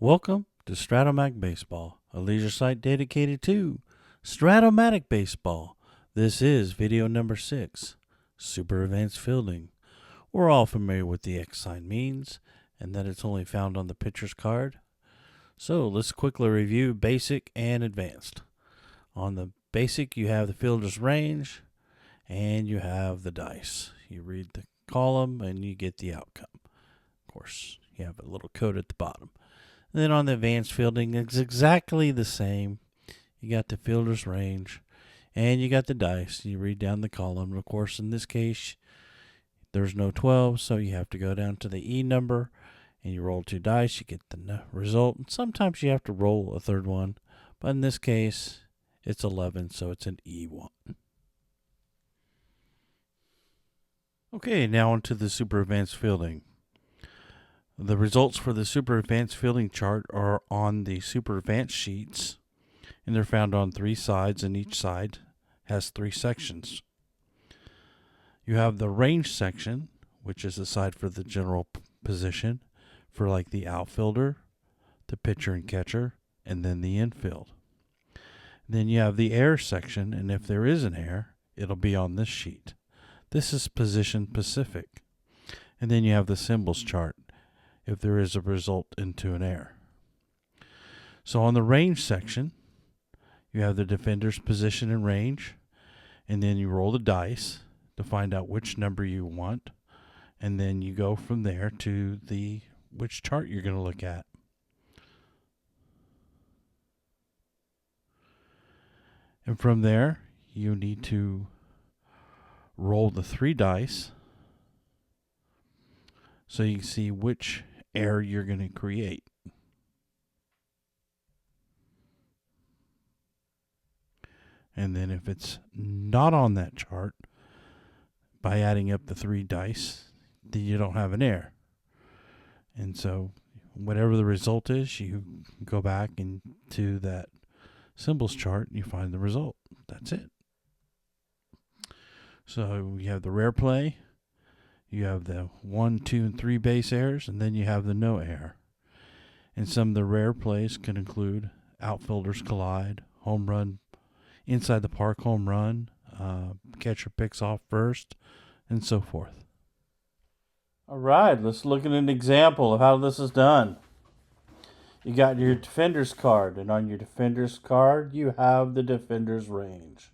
Welcome to Strat-O-Matic Baseball, a leisure site dedicated to Strat-O-Matic Baseball. This is video number 6, Super Advanced Fielding. We're all familiar with the X sign means and that it's only found on the pitcher's card. So let's quickly review basic and advanced. On the basic, you have the fielder's range and you have the dice. You read the column and you get the outcome. Of course, you have a little code at the bottom. And then on the advanced fielding, it's exactly the same. You got the fielder's range, and you got the dice. You read down the column. Of course, in this case, there's no 12, so you have to go down to the E number, and you roll 2 dice. You get the result. And sometimes you have to roll a third one, but in this case, it's 11, so it's an E1. Okay, now onto the super advanced fielding. The results for the Super Advanced Fielding chart are on the Super Advanced sheets, and they're found on 3 sides, and each side has 3 sections. You have the range section, which is the side for the general position, for like the outfielder, the pitcher and catcher, and then the infield. Then you have the air section, and if there is an air, it'll be on this sheet. This is position specific. And then you have the symbols chart, if there is a result into an error. So on the range section, you have the defender's position and range, and then you roll the dice to find out which number you want, and then you go from there to which chart you're going to look at. And from there, you need to roll the 3 dice so you can see which error you're going to create. And then if it's not on that chart, by adding up the 3 dice, then you don't have an error. And so whatever the result is, you go back into that symbols chart and you find the result. That's it. So you have the rare play, you have the 1, 2, and 3 base errors, and then you have the no error. And some of the rare plays can include outfielders collide, home run, inside the park home run, catcher picks off first, and so forth. All right, let's look at an example of how this is done. You got your defender's card, and on your defender's card, you have the defender's range.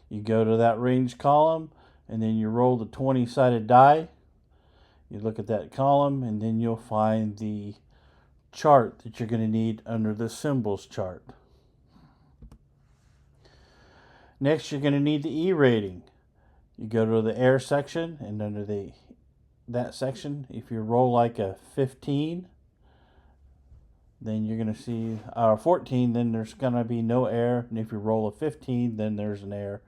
You go to that range column, and then you roll the 20-sided die. You look at that column, and then you'll find the chart that you're going to need under the symbols chart. Next, you're going to need the E rating. You go to the air section, and under that section, if you roll like a 15, then you're going to see 14, then there's going to be no error. And if you roll a 15, then there's an error.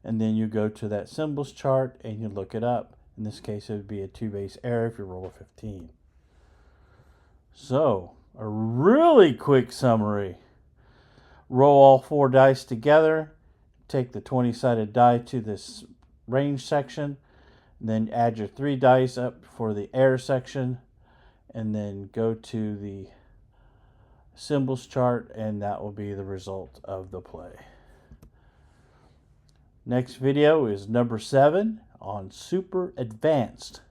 And then you go to that symbols chart and you look it up. In this case, it would be a 2-base error if you roll a 15. So, a really quick summary. Roll all 4 dice together. Take the 20-sided die to this range section. Then add your 3 dice up for the error section. And then go to the symbols chart, and that will be the result of the play. Next video is number 7 on Super Advanced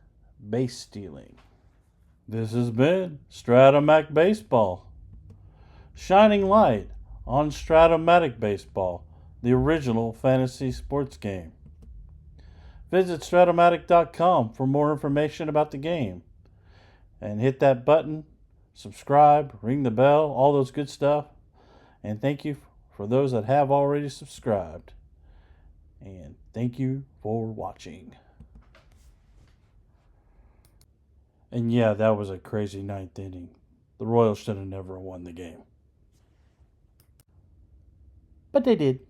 Base Stealing. This has been Strat-O-Matic Baseball, shining light on Strat-O-Matic Baseball, the original fantasy sports game. Visit Strat-O-Matic.com for more information about the game. And hit that button, subscribe, ring the bell, all those good stuff. And thank you for those that have already subscribed. And thank you for watching. And yeah, that was a crazy 9th inning. The Royals should have never won the game. But they did.